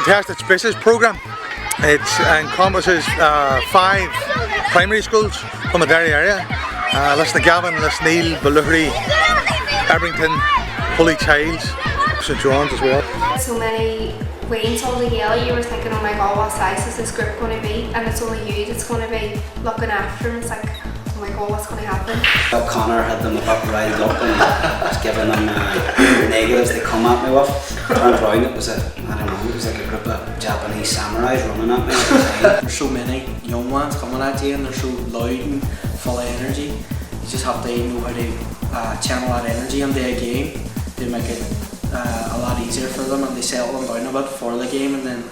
fantastic spaces programme. It encompasses 5 primary schools from the Derry area. Lisnagavin, Lisneil, Balluhry, Ebrington, Holy Childs, St John's as well. So many weans all together, you were thinking, oh my god, what size is this group going to be? And it's only you that's going to be looking after them. It's like, oh my god, what's going to happen? Well, Connor had them up riled up and was giving them negatives they come at me with. Turned around, it was like a group of Japanese samurais running at me. There's so many young ones coming at you and they're so loud and full of energy. You just have to know how to channel that energy into a game to make it a lot easier for them, and they settle them down a bit for the game, and then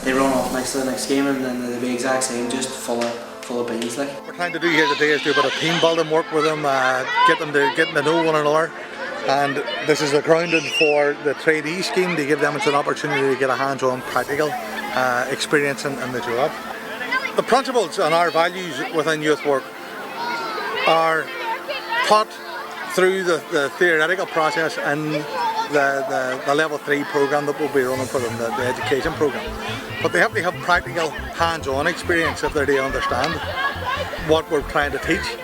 they run off next to the next game, and then they'll be exact same, just full of beans like. What we're trying to do here today is do a bit of team building work with them, getting to know one another, and this is the grounding for the trainee scheme to give them an opportunity to get a hands-on practical experience in the job. The principles and our values within youth work are taught through the theoretical process and the level 3 programme that we'll be running for them, the education programme. But they have to have practical hands-on experience if they're to understand what we're trying to teach.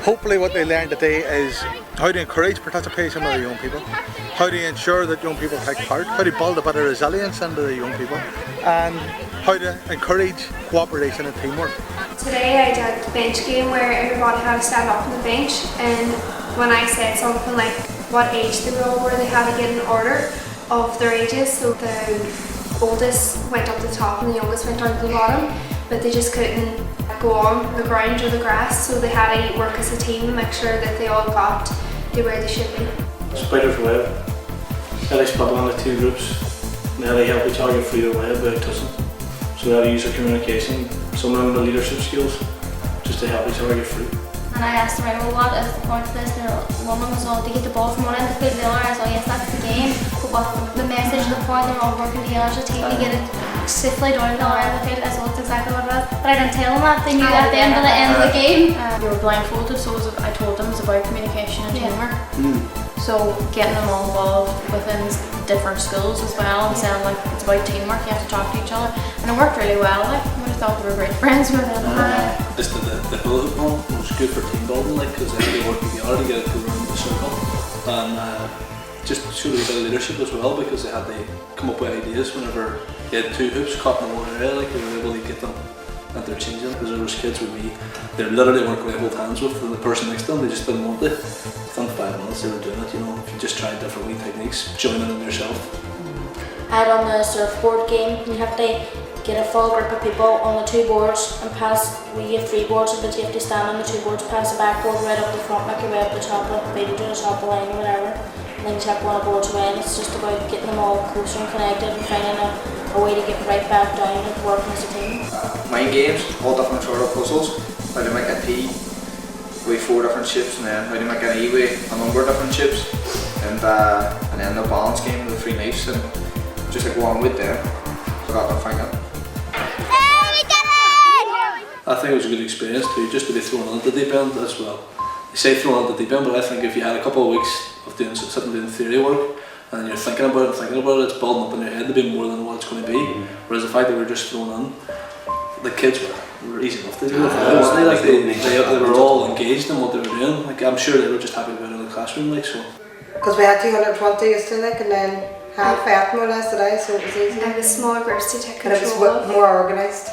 Hopefully what they learn today is how to encourage participation with the young people, how to ensure that young people take part, how to build a bit of resilience into the young people, and how to encourage cooperation and teamwork. Today I did a bench game where everybody had to stand up on the bench, and when I said something like what age they all were, they had to get an order of their ages. So the oldest went up the top and the youngest went down to the bottom, but they just couldn't go on the ground or the grass, so they had to work as a team and make sure that they all got to where they should be. Spider's web. They split them into 2 groups. Now they help each other get through the web without touching. So they have to use their communication, some of them the leadership skills, just to help each other get through. And I asked them, right, well, what is the point of this? And one of them was all to get the ball from one end to the other. I was like, yes, that's the game. But what the message of the point, they're all working together as a team to get it safely down to the other end of the field. I thought that's exactly what it was. But I didn't tell them that. They knew that at the end of the game. They were blindfolded, so I told them it was about communication and teamwork. So getting them all involved within different schools as well, and saying like it's about teamwork, you have to talk to each other, and it worked really well. Like I would have thought they were great friends with them. Just the bullet one was good for team building, like because they work together to get it to run the circle, and just showed a bit of leadership as well, because they had to come up with ideas whenever you had 2 hoops caught in one area, like they were able to get them interchanging. Because there was kids with me, they literally weren't going to hold hands with the person next to them, they just didn't want to. Within 5 minutes they were doing it, you know, if you just tried different wee techniques, joining in yourself. And on the surfboard game, you have to get a full group of people on the 2 boards and pass. We have 3 boards, but you have to stand on the 2 boards, pass the backboard right up the front, make your way up the top of the beat to the top of the line or whatever, and then check one of the boards away. And it's just about getting them all closer and connected and finding a way to get right back down and working as a team. Mind games, all different sort of puzzles. How to make a T with 4 different shapes, and then how to make an E with a number of different shapes, and then the balance game with the 3 knives, and just like one with them. So I got them thinking. I think it was a good experience too, just to be thrown into the deep end as well. You say thrown into the deep end, but I think if you had a couple of weeks of sitting doing theory work, and you're thinking about it, it's building up in your head to be more than what it's going to be. Whereas the fact that we were just thrown in, the kids were easy enough to do with it. Like they were all engaged in what they were doing. Like I'm sure they were just happy to be in the classroom, like so. Because we had 220 yesterday, like, and then half fat more or less today, so it was easy. And it was small groups to take control of. And it was more organised.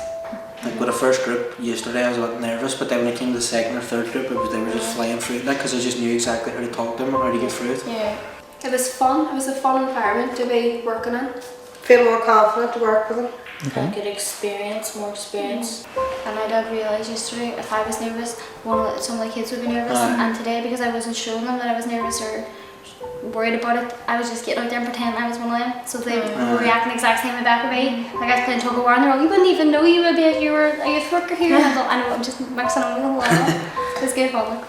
Like with the first group yesterday, I was a bit nervous, but then when it came to the second or third group, they were just flying through it, like, because I just knew exactly how to talk to them and how to get through it. Yeah. It was fun. It was a fun environment to be working in. Feel more confident to work with them. Okay. Good experience, more experience. And I did realise yesterday if I was nervous, some of the kids would be nervous, and today because I wasn't showing them that I was nervous or worried about it, I was just getting out there and pretending I was one of them. So they were reacting the exact same way back at me. Like I was playing tug of war and they're all, you wouldn't even know you were a youth worker here. And I know, I'm just mixing them with a whole lot. It was good fun.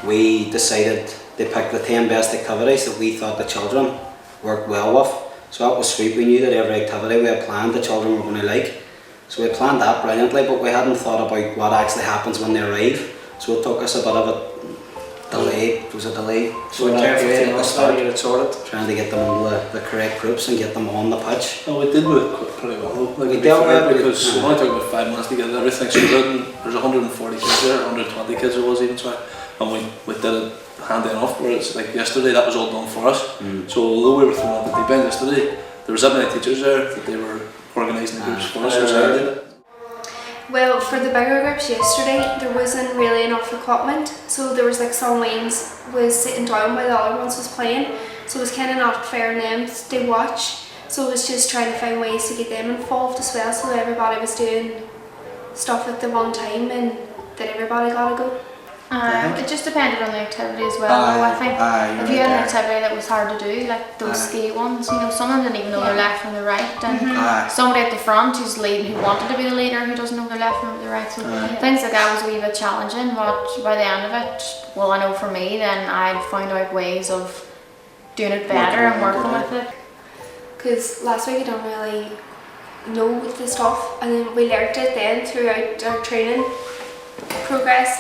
We decided to pick the 10 best activities that we thought the children worked well with. So that was sweet. We knew that every activity we had planned the children were going to like. So we planned that brilliantly, but we hadn't thought about what actually happens when they arrive. So it took us a bit of delayed, was a delay. So in 10-15 months now, you get it sorted. Trying to get them into the correct groups and get them on the pitch. No, we did with it pretty well though. Like, We to be dealt fair, with it, because it only took about 5 months to get everything sorted, and there's 140 kids there, 120 kids there was even, sorry, and we did it handy enough, where it's like yesterday that was all done for us. So although we were thrown at the deep end yesterday, there was that many teachers there that they were organising the groups for us, so I did it. Well, for the bigger groups yesterday, there wasn't really enough equipment, so there was like some lanes was sitting down while the other ones was playing, so it was kind of not fair on them to watch. So it was just trying to find ways to get them involved as well, so everybody was doing stuff at the one time and that everybody got to go. It just depended on the activity as well. I think if you had an activity that was hard to do, like those ski ones, you know, some of them didn't even know their left from their right, and somebody at the front who's leading, who wanted to be the leader, who doesn't know their left from their right. So things like that was a wee bit challenging, but by the end of it, well, I know for me, then I found out ways of doing it better and working with it. Because last week I didn't really know the stuff, and then we learnt it then throughout our training progress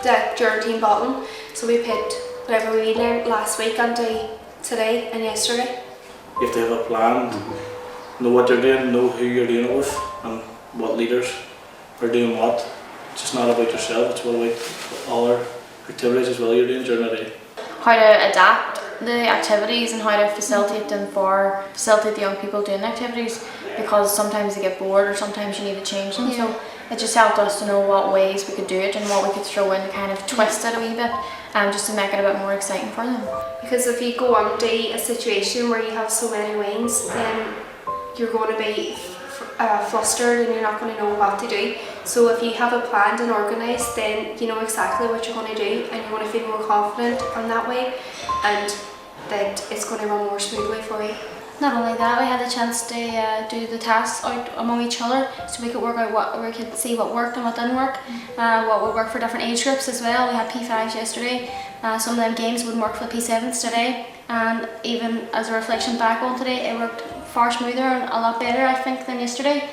that during team bottom. So we put whatever we learned last week onto today and yesterday. You have to have a plan, know what you're doing, know who you're doing it with, and what leaders are doing what. It's just not about yourself, it's about other activities as well you're doing during the day. How to adapt the activities and how to facilitate the young people doing the activities, because sometimes they get bored or sometimes you need to change them. So it just helped us to know what ways we could do it and what we could throw in to kind of twist it a wee bit, just to make it a bit more exciting for them. Because if you go onto a situation where you have so many lanes, then you're going to be flustered and you're not going to know what to do. So if you have it planned and organised, then you know exactly what you're going to do, and you're going to feel more confident on that way, and that it's going to run more smoothly for you. Not only that, we had the chance to do the tasks out among each other, so we could work out what we could see what worked and what didn't work, what would work for different age groups as well. We had P5s yesterday. Some of them games wouldn't work for the P7s today, and even as a reflection back on today, it worked far smoother and a lot better, I think, than yesterday.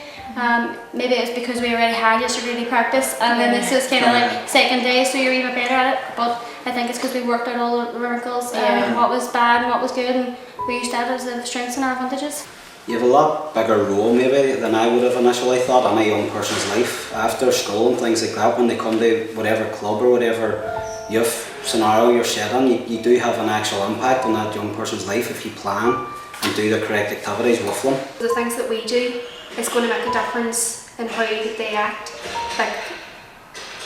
Maybe it was because we already had yesterday to practice, and then this is kind of like second day, so you're even better at it. But I think it's because we worked out all the wrinkles, what was bad and what was good, and we used that as the strengths and our advantages. You have a lot bigger role maybe than I would have initially thought in a young person's life after school and things like that. When they come to whatever club or whatever youth scenario you're set on, you do have an actual impact on that young person's life if you plan and do the correct activities with them. The things that we do is going to make a difference in how they act. Like,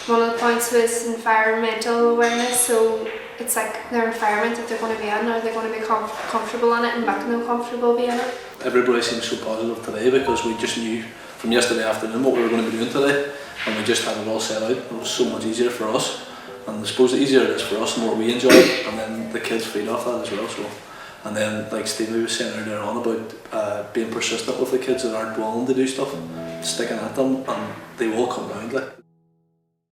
one of the points was environmental awareness, so it's like their environment that they're going to be in, are they going to be comfortable in it and making them comfortable being in it. Everybody seems so positive today because we just knew from yesterday afternoon what we were going to be doing today, and we just had it all set out. It was so much easier for us, and I suppose the easier it is for us, the more we enjoy it, and then the kids feed off that as well. So, and then like Stevie was saying earlier on about being persistent with the kids that aren't willing to do stuff, sticking at them, and they will come round. Like.